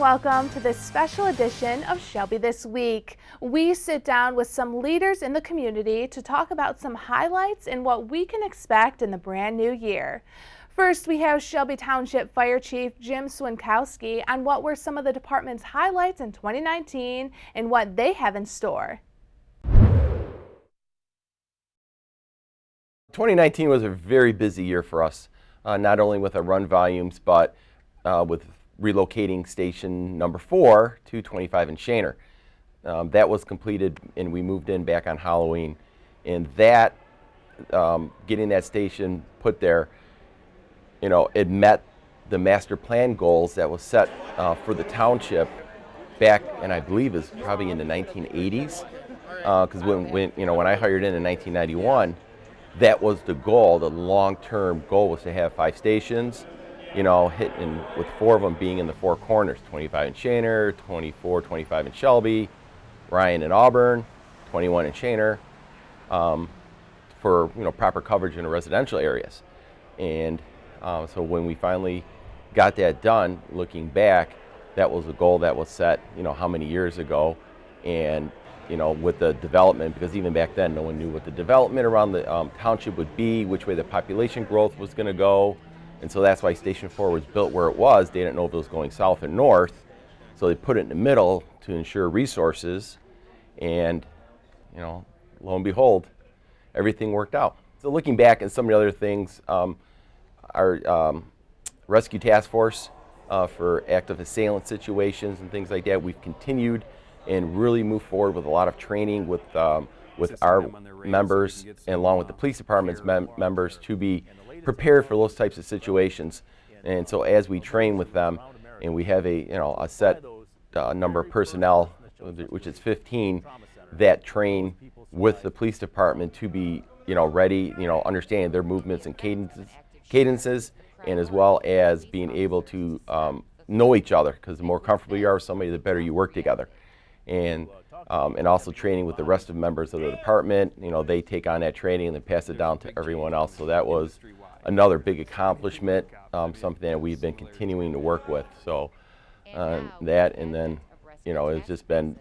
welcome to this special edition of Shelby This Week. We sit down with some leaders in the community to talk about some highlights and what we can expect in the brand new year. First, we have Shelby Township Fire Chief Jim Swinkowski on what were some of the department's highlights in 2019 and what they have in store. 2019 was a very busy year for us, not only with our run volumes, but with relocating station number 4 to 25 in Shaner. That was completed and we moved in back on Halloween. And that, getting that station put there, it met the master plan goals that was set for the township back, and I believe is probably in the 1980s. Because when I hired in 1991, that was the goal. The long-term goal was to have 5 stations, hitting with 4 of them being in the 4 corners: 25 in Shaner, 24, 25 in Shelby, Ryan and Auburn, 21 in Shaner, for proper coverage in the residential areas. And so when we finally got that done, looking back, that was a goal that was set, how many years ago, and with the development, because even back then no one knew what the development around the township would be, which way the population growth was going to go. And so that's why Station 4 was built where it was. They didn't know if it was going south or north, so they put it in the middle to ensure resources. And lo and behold, everything worked out. So looking back at some of the other things, our rescue task force for active assailant situations and things like that, we've continued and really moved forward with a lot of training with our members and along with the police department's members to be prepared for those types of situations. And so as we train with them, and we have a set number of personnel, which is 15, that train with the police department to be ready, understanding their movements and cadences, and as well as being able to know each other, because the more comfortable you are with somebody, the better you work together. And also training with the rest of the members of the department. They take on that training and then pass it down to everyone else. So that was another big accomplishment, something that we've been continuing to work with. So that, and then it's just been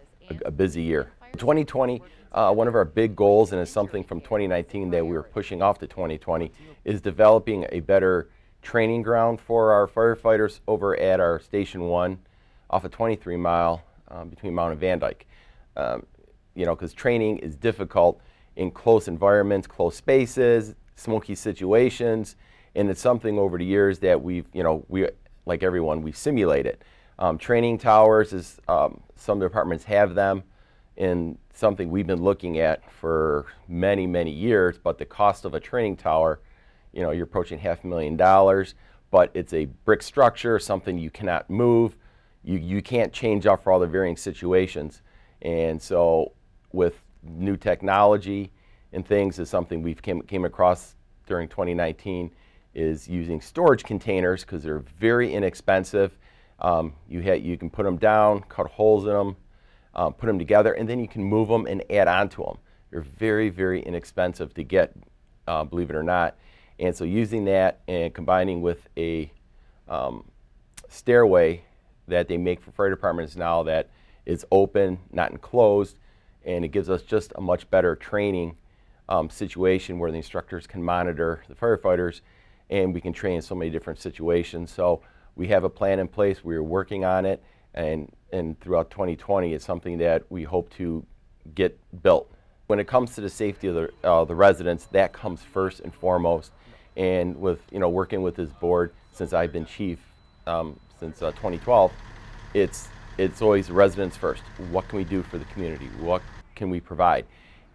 a busy year. 2020, one of our big goals, and it's something from 2019 that we were pushing off to 2020, is developing a better training ground for our firefighters over at our Station 1 off of 23 Mile between Mount and Van Dyke. Because training is difficult in close environments, close spaces, smoky situations, and it's something over the years that we like everyone, we simulate it. Training towers is, some departments have them, and something we've been looking at for many, many years, but the cost of a training tower, you're approaching $500,000, but it's a brick structure, something you cannot move. You can't change up for all the varying situations. And so with new technology and things is something we've came across during 2019, is using storage containers, because they're very inexpensive. You can put them down, cut holes in them, put them together, and then you can move them and add on to them. They're very, very inexpensive to get, believe it or not. And so using that and combining with a stairway that they make for fire departments now that is open, not enclosed, and it gives us just a much better training situation where the instructors can monitor the firefighters, and we can train in so many different situations. So we have a plan in place. We're working on it, and throughout 2020, it's something that we hope to get built. When it comes to the safety of the residents, that comes first and foremost. And with working with this board since I've been chief since 2012, it's always residents first. What can we do for the community? What can we provide?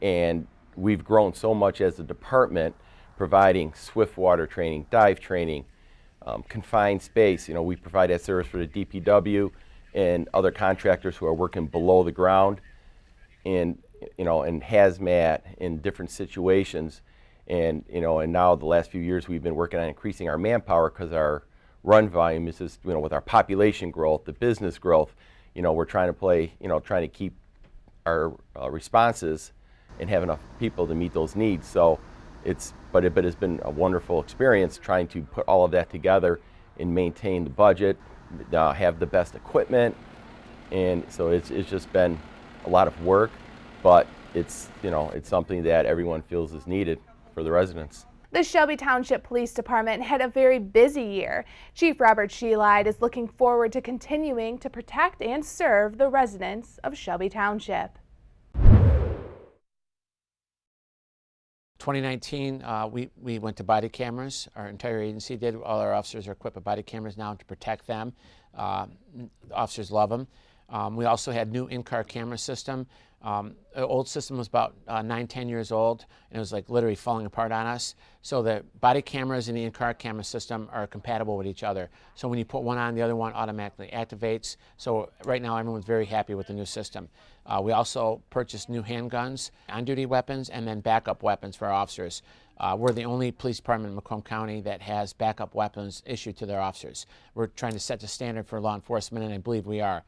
And we've grown so much as a department, providing swift water training, dive training, confined space. We provide that service for the DPW and other contractors who are working below the ground, and and hazmat in different situations. And and now the last few years we've been working on increasing our manpower, because our run volume is just with our population growth, the business growth, we're trying to keep our responses and have enough people to meet those needs. So it's been a wonderful experience trying to put all of that together and maintain the budget, have the best equipment, and so it's just been a lot of work, but it's it's something that everyone feels is needed for the residents. The Shelby Township Police Department had a very busy year. Chief Robert Shelby is looking forward to continuing to protect and serve the residents of Shelby Township. 2019, we went to body cameras. Our entire agency did. All our officers are equipped with body cameras now to protect them. The officers love them. We also had new in-car camera system. The old system was about 9-10 years old, and it was like literally falling apart on us. So the body cameras and the in-car camera system are compatible with each other. So when you put one on, the other one automatically activates. So right now everyone's very happy with the new system. We also purchased new handguns, on-duty weapons, and then backup weapons for our officers. We're the only police department in Macomb County that has backup weapons issued to their officers. We're trying to set the standard for law enforcement, and I believe we are.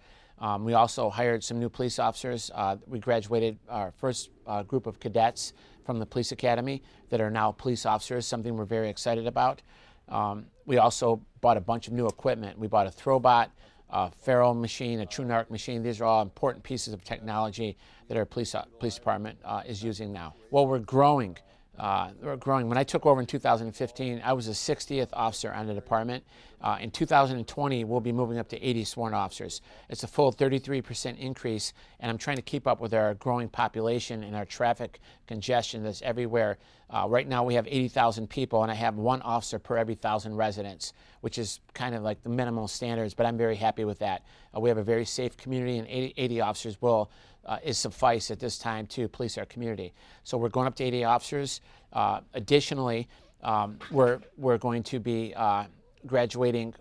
We also hired some new police officers. We graduated our first group of cadets from the police academy that are now police officers, something we're very excited about. We also bought a bunch of new equipment. We bought a throwbot, a Faro machine, a TrueNarc machine. These are all important pieces of technology that our police department is using now. Well, we're growing. When I took over in 2015, I was the 60th officer on the department. In 2020, we'll be moving up to 80 sworn officers. It's a full 33% increase, and I'm trying to keep up with our growing population and our traffic congestion that's everywhere. Right now, we have 80,000 people, and I have one officer per every 1,000 residents, which is kind of like the minimal standards, but I'm very happy with that. We have a very safe community, and 80 officers is suffice at this time to police our community. So we're going up to 80 officers. Additionally, we're going to be graduating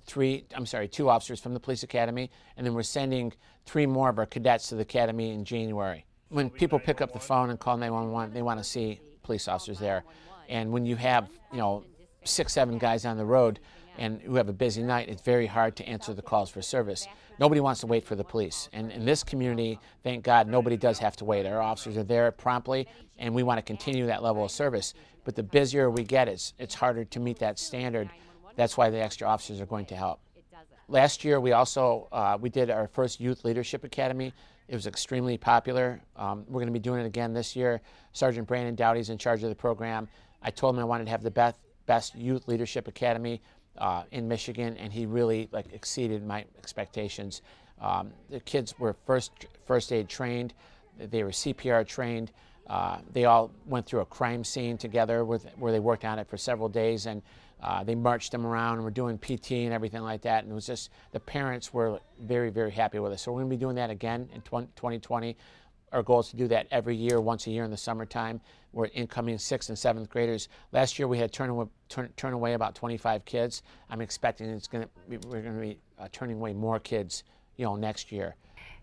2 officers from the police academy, and then we're sending 3 more of our cadets to the academy in January. When people pick up the phone and call 911, they want to see police officers there. And when you have 6-7 guys on the road and you have a busy night, it's very hard to answer the calls for service. Nobody wants to wait for the police. And in this community, thank God, nobody does have to wait. Our officers are there promptly, and we want to continue that level of service. But the busier we get, it's harder to meet that standard. That's why the extra officers are going to help. Last year, we did our first Youth Leadership Academy. It was extremely popular. We're going to be doing it again this year. Sergeant Brandon Dowdy's in charge of the program. I told him I wanted to have the best Youth Leadership Academy in Michigan, and he really exceeded my expectations. The kids were first aid trained. They were CPR trained. They all went through a crime scene together where they worked on it for several days, and they marched them around and were doing PT and everything like that. And it was just, the parents were very, very happy with us. So we're going to be doing that again in 2020. Our goal is to do that every year, once a year in the summertime. We're incoming 6th and 7th graders. Last year we had turn away about 25 kids. I'm expecting we're going to be turning away more kids, next year.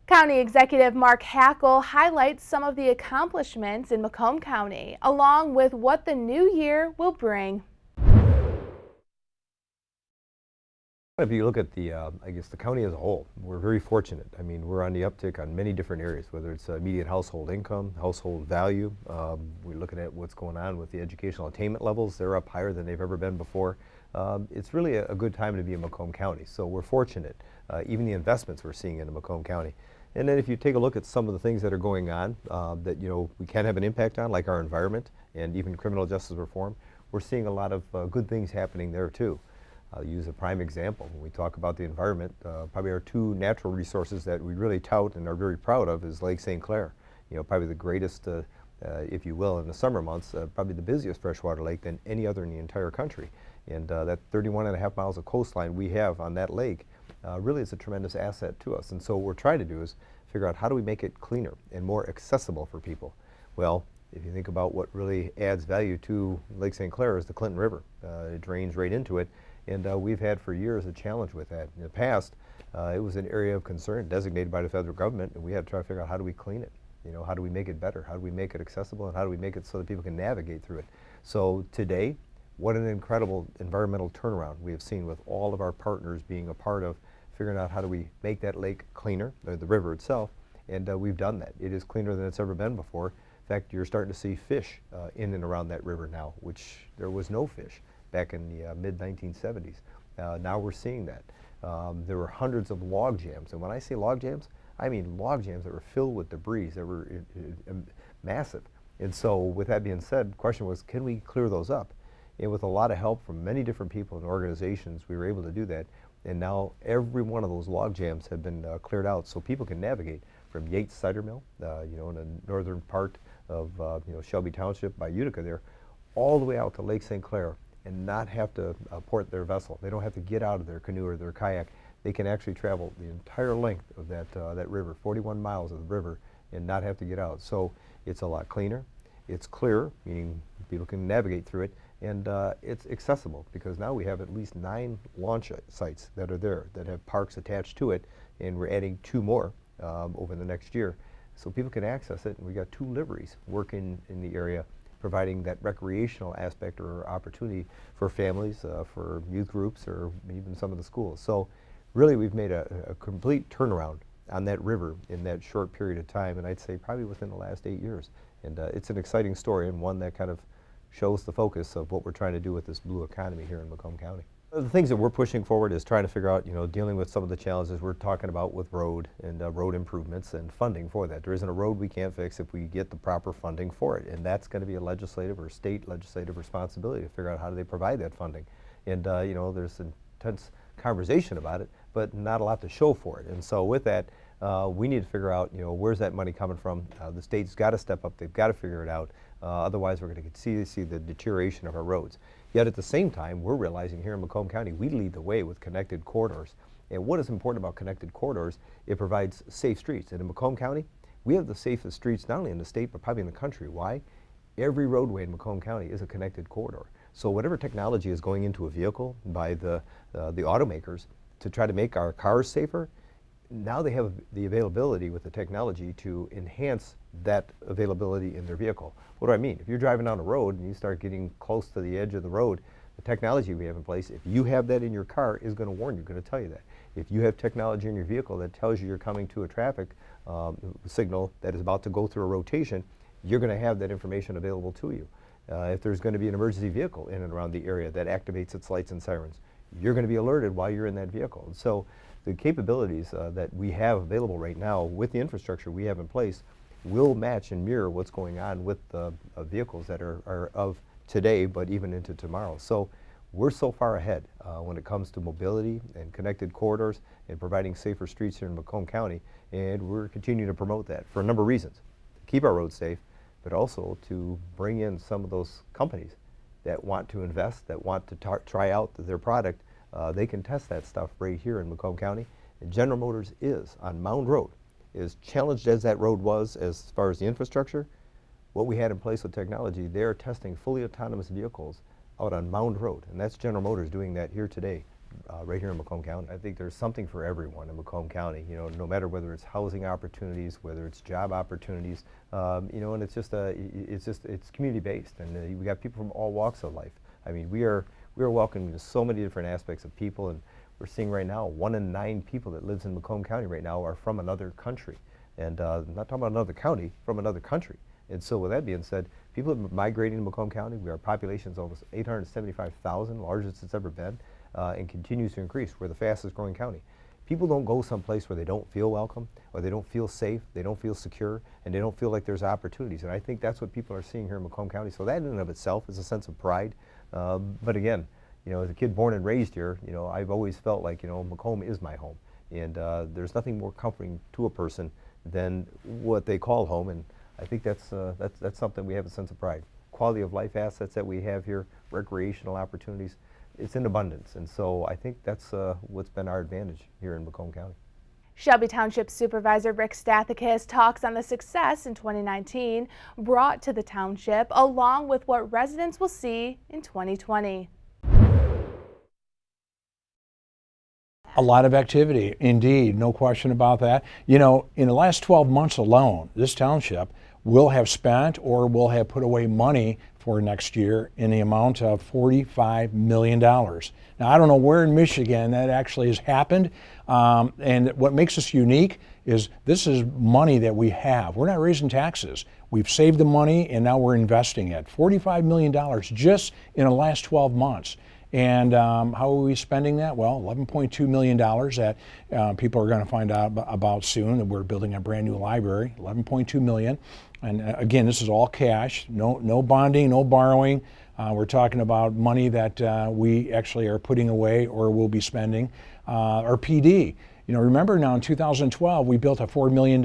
County Executive Mark Hackle highlights some of the accomplishments in Macomb County, along with what the new year will bring. If you look at the county as a whole, we're very fortunate. I mean, we're on the uptick on many different areas, whether it's median household income, household value. We're looking at what's going on with the educational attainment levels. They're up higher than they've ever been before. It's really a good time to be in Macomb County, so we're fortunate. Even the investments we're seeing in Macomb County. And then if you take a look at some of the things that are going on that we can have an impact on, like our environment and even criminal justice reform, we're seeing a lot of good things happening there too. I'll use a prime example. When we talk about the environment, probably our 2 natural resources that we really tout and are very proud of is Lake St. Clair. Probably the greatest, if you will, in the summer months, probably the busiest freshwater lake than any other in the entire country. And that 31.5 miles of coastline we have on that lake really is a tremendous asset to us. And so what we're trying to do is figure out how do we make it cleaner and more accessible for people. Well, if you think about what really adds value to Lake St. Clair is the Clinton River. It drains right into it. And we've had for years a challenge with that. In the past, it was an area of concern designated by the federal government, and we had to try to figure out how do we clean it? How do we make it better? How do we make it accessible? And how do we make it so that people can navigate through it? So today, what an incredible environmental turnaround we have seen with all of our partners being a part of figuring out how do we make that lake cleaner, or the river itself, and we've done that. It is cleaner than it's ever been before. In fact, you're starting to see fish in and around that river now, which there was no fish back in the mid-1970s. Now we're seeing that. There were hundreds of log jams, and when I say log jams, I mean log jams that were filled with debris that were massive. And so with that being said, the question was, can we clear those up? And with a lot of help from many different people and organizations, we were able to do that. And now every one of those log jams have been cleared out so people can navigate from Yates Cider Mill, in the northern part of Shelby Township by Utica there, all the way out to Lake St. Clair and not have to port their vessel. They don't have to get out of their canoe or their kayak. They can actually travel the entire length of that river, 41 miles of the river, and not have to get out. So it's a lot cleaner. It's clearer, meaning people can navigate through it, and it's accessible because now we have at least 9 launch sites that are there that have parks attached to it, and we're adding 2 more over the next year. So people can access it, and we got 2 liveries working in the area, providing that recreational aspect or opportunity for families, for youth groups, or even some of the schools. So really we've made a complete turnaround on that river in that short period of time, and I'd say probably within the last 8 years. And it's an exciting story, and one that kind of shows the focus of what we're trying to do with this blue economy here in Macomb County. The things that we're pushing forward is trying to figure out, dealing with some of the challenges we're talking about with road and road improvements and funding for that. There isn't a road we can't fix if we get the proper funding for it, and that's going to be a legislative or state legislative responsibility to figure out how do they provide that funding. And there's intense conversation about it, but not a lot to show for it. And so with that, we need to figure out, where's that money coming from? The state's got to step up. They've got to figure it out. Otherwise, we're going to see the deterioration of our roads. Yet at the same time, we're realizing here in Macomb County, we lead the way with connected corridors. And what is important about connected corridors, it provides safe streets. And in Macomb County, we have the safest streets not only in the state, but probably in the country. Why? Every roadway in Macomb County is a connected corridor. So whatever technology is going into a vehicle by the automakers to try to make our cars safer, now they have the availability with the technology to enhance that availability in their vehicle. What do I mean? If you're driving down a road and you start getting close to the edge of the road, the technology we have in place, if you have that in your car, is going to warn you, going to tell you that. If you have technology in your vehicle that tells you you're coming to a traffic signal that is about to go through a rotation, you're going to have that information available to you. If there's going to be an emergency vehicle in and around the area that activates its lights and sirens, you're going to be alerted while you're in that vehicle. And so the capabilities that we have available right now with the infrastructure we have in place will match and mirror what's going on with the vehicles that are of today, but even into tomorrow. So we're so far ahead when it comes to mobility and connected corridors and providing safer streets here in Macomb County, and we're continuing to promote that for a number of reasons. To keep our roads safe, but also to bring in some of those companies that want to invest, that want to try out their product. They can test that stuff right here in Macomb County. And General Motors is on Mound Road. As challenged as that road was as far as the infrastructure, what we had in place with technology, they're testing fully autonomous vehicles out on Mound Road. And that's General Motors doing that here today, right here in Macomb County. I think there's something for everyone in Macomb County, no matter whether it's housing opportunities, whether it's job opportunities, and it's community based, and we got people from all walks of life. I mean, we are welcoming so many different aspects of people, and we're seeing right now 1 in 9 people that lives in Macomb County right now are from another country, and I'm not talking about another county, from another country. And so with that being said, people are migrating to Macomb County. Our population is almost 875,000, largest it's ever been, and continues to increase. We're the fastest growing county. People don't go someplace where they don't feel welcome, or they don't feel safe, they don't feel secure, and they don't feel like there's opportunities. And I think that's what people are seeing here in Macomb County. So that in and of itself is a sense of pride. But again, as a kid born and raised here, I've always felt like, Macomb is my home. And there's nothing more comforting to a person than what they call home. And I think that's something we have a sense of pride. Quality of life assets that we have here, recreational opportunities, it's in abundance. And so I think that's what's been our advantage here in Macomb County. Shelby Township Supervisor Rick Stathakis talks on the success in 2019 brought to the township, along with what residents will see in 2020. A lot of activity, indeed, no question about that. In the last 12 months alone, this township will have spent or will have put away money for next year in the amount of $45 million. Now, I don't know where in Michigan that actually has happened, and what makes us unique is this is money that we have. We're not raising taxes. We've saved the money, and now we're investing it. $45 million just in the last 12 months. And how are we spending that? Well, $11.2 million that people are going to find out about soon. That we're building a brand new library, $11.2 million. And again, this is all cash, no bonding, no borrowing. We're talking about money that we actually are putting away or will be spending. Our PD. Remember now in 2012, we built a $4 million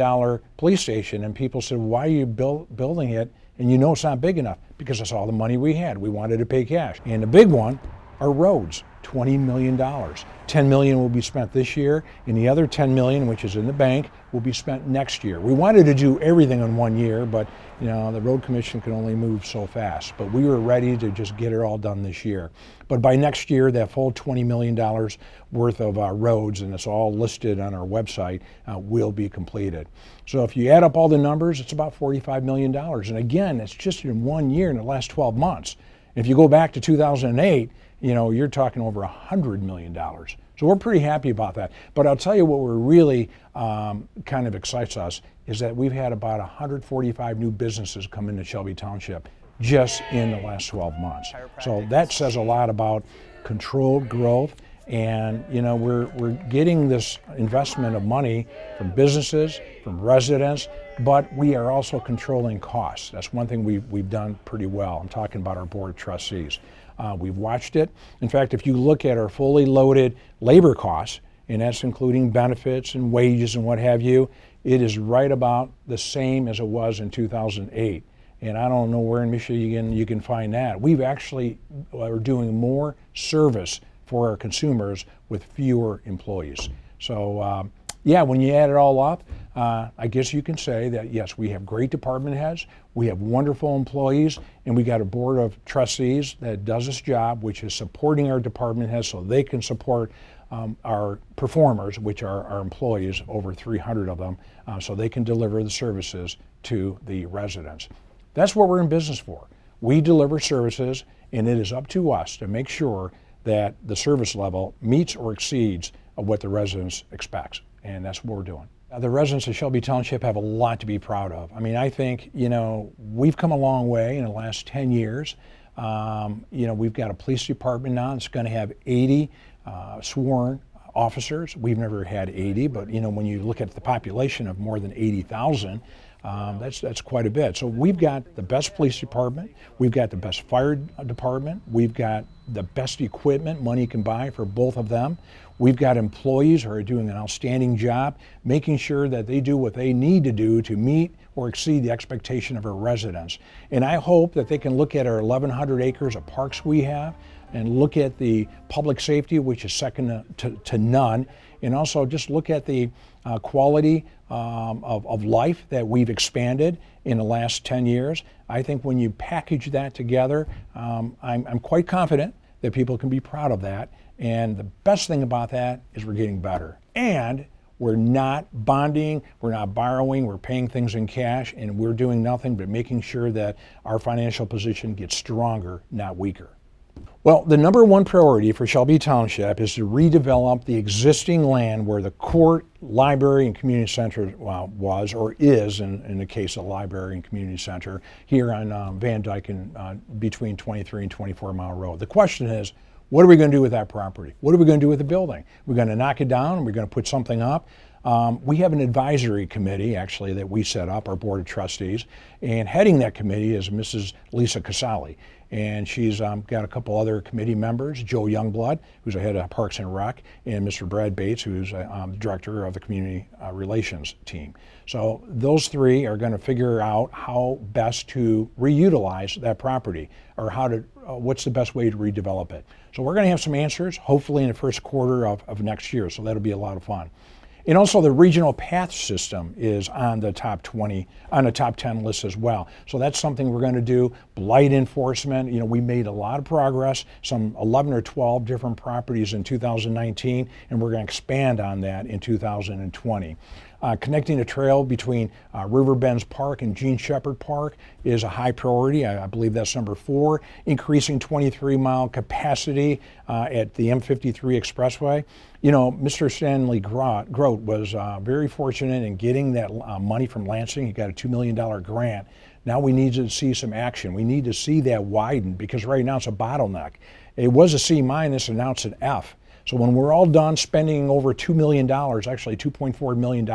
police station, and people said, why are you building it? And it's not big enough, because that's all the money we had. We wanted to pay cash. And the big one, our roads, $20 million. $10 million will be spent this year, and the other $10 million, which is in the bank, will be spent next year. We wanted to do everything in 1 year, but the road commission can only move so fast. But we were ready to just get it all done this year. But by next year, that full $20 million worth of roads, and it's all listed on our website, will be completed. So if you add up all the numbers, it's about $45 million. And again, it's just in 1 year, in the last 12 months. If you go back to 2008, you're talking over $100 million. So we're pretty happy about that. But I'll tell you what we're really kind of excites us is that we've had about 145 new businesses come into Shelby Township just in the last 12 months. So that says a lot about controlled growth. And we're getting this investment of money from businesses, from residents, but we are also controlling costs. That's one thing we've done pretty well. I'm talking about our board of trustees. We've watched it. In fact, if you look at our fully loaded labor costs, and that's including benefits and wages and what have you, it is right about the same as it was in 2008. And I don't know where in Michigan you can find that. We've actually are doing more service for our consumers with fewer employees. So when you add it all up, I guess you can say that yes, we have great department heads, we have wonderful employees, and we got a board of trustees that does this job, which is supporting our department heads so they can support our performers, which are our employees, over 300 of them, so they can deliver the services to the residents. That's what we're in business for. We deliver services, and it is up to us to make sure that the service level meets or exceeds what the residents expect, and that's what we're doing. The residents of Shelby Township have a lot to be proud of. I mean, I think, we've come a long way in the last 10 years. We've got a police department now that's going to have 80 sworn officers. We've never had 80, but, when you look at the population of more than 80,000, that's quite a bit. So we've got the best police department, we've got the best fire department, we've got the best equipment money can buy for both of them. We've got employees who are doing an outstanding job, making sure that they do what they need to do to meet or exceed the expectation of our residents. And I hope that they can look at our 1,100 acres of parks we have and look at the public safety, which is second to none, and also just look at the quality of life that we've expanded in the last 10 years. I think when you package that together, I'm quite confident that people can be proud of that. And the best thing about that is we're getting better. And we're not bonding, we're not borrowing, we're paying things in cash, and we're doing nothing but making sure that our financial position gets stronger, not weaker. Well, the number one priority for Shelby Township is to redevelop the existing land where the court, library, and community center was, or is, in the case of library and community center, here on Van Dyke and between 23 and 24 Mile Road. The question is, what are we going to do with that property? What are we going to do with the building? We're going to knock it down? We're going to put something up? We have an advisory committee, actually, that we set up, our board of trustees, and heading that committee is Mrs. Lisa Casali. And she's got a couple other committee members, Joe Youngblood, who's the head of Parks and Rec, and Mr. Brad Bates, who's the director of the community relations team. So those three are going to figure out how best to reutilize that property, or what's the best way to redevelop it. So we're going to have some answers, hopefully in the first quarter of next year, so that'll be a lot of fun. And also the regional path system is on the top 10 list as well. So that's something we're going to do. Blight enforcement, we made a lot of progress, some 11 or 12 different properties in 2019, and we're going to expand on that in 2020. Connecting a trail between Riverbends Park and Gene Shepherd Park is a high priority. I believe that's number 4. Increasing 23-mile capacity at the M53 Expressway. Mr. Stanley Grote was very fortunate in getting that money from Lansing. He got a $2 million grant. Now we need to see some action. We need to see that widen, because right now it's a bottleneck. It was a C minus, and now it's an F. So when we're all done spending over $2 million, actually $2.4 million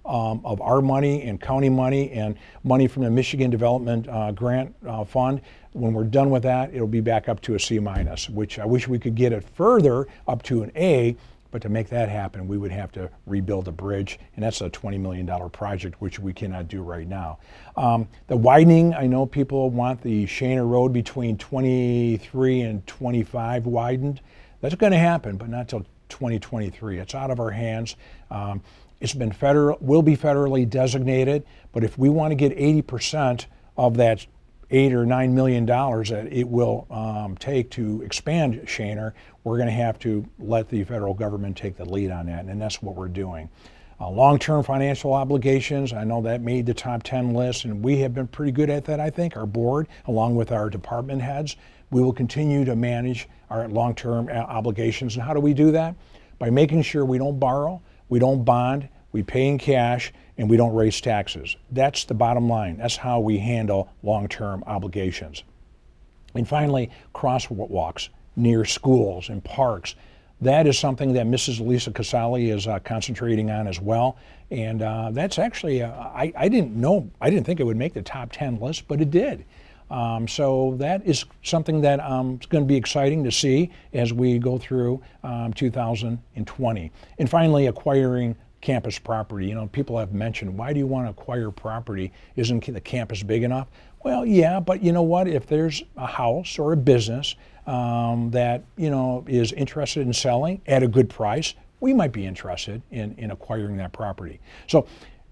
of our money and county money and money from the Michigan Development Grant Fund, when we're done with that, it'll be back up to a C minus, which I wish we could get it further up to an A, but to make that happen, we would have to rebuild a bridge, and that's a $20 million project, which we cannot do right now. The widening, I know people want the Shaner Road between 23 and 25 widened. That's going to happen, but not till 2023. It's out of our hands. It's been will be federally designated, but if we want to get 80% of that $8 or $9 million that it will take to expand Shaner, we're going to have to let the federal government take the lead on that, and that's what we're doing. Long-term financial obligations, I know that made the top 10 list, and we have been pretty good at that, I think, our board, along with our department heads. We will continue to manage our long-term obligations, and how do we do that? By making sure we don't borrow, we don't bond, we pay in cash, and we don't raise taxes. That's the bottom line. That's how we handle long-term obligations. And finally, crosswalks near schools and parks. That is something that Mrs. Lisa Casali is concentrating on as well. And that's actually, I didn't think it would make the top 10 list, but it did. So that is something that is going to be exciting to see as we go through 2020. And finally, acquiring campus property. You know, people have mentioned, why do you want to acquire property? Isn't the campus big enough? Well, yeah, but you know what? If there's a house or a business that, you know, is interested in selling at a good price, we might be interested in acquiring that property. So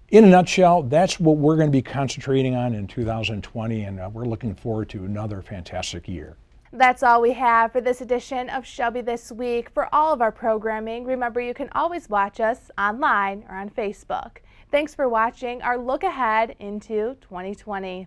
in a nutshell, that's what we're going to be concentrating on in 2020, and we're looking forward to another fantastic year. That's all we have for this edition of Shelby This Week. For all of our programming, remember you can always watch us online or on Facebook. Thanks for watching our look ahead into 2020.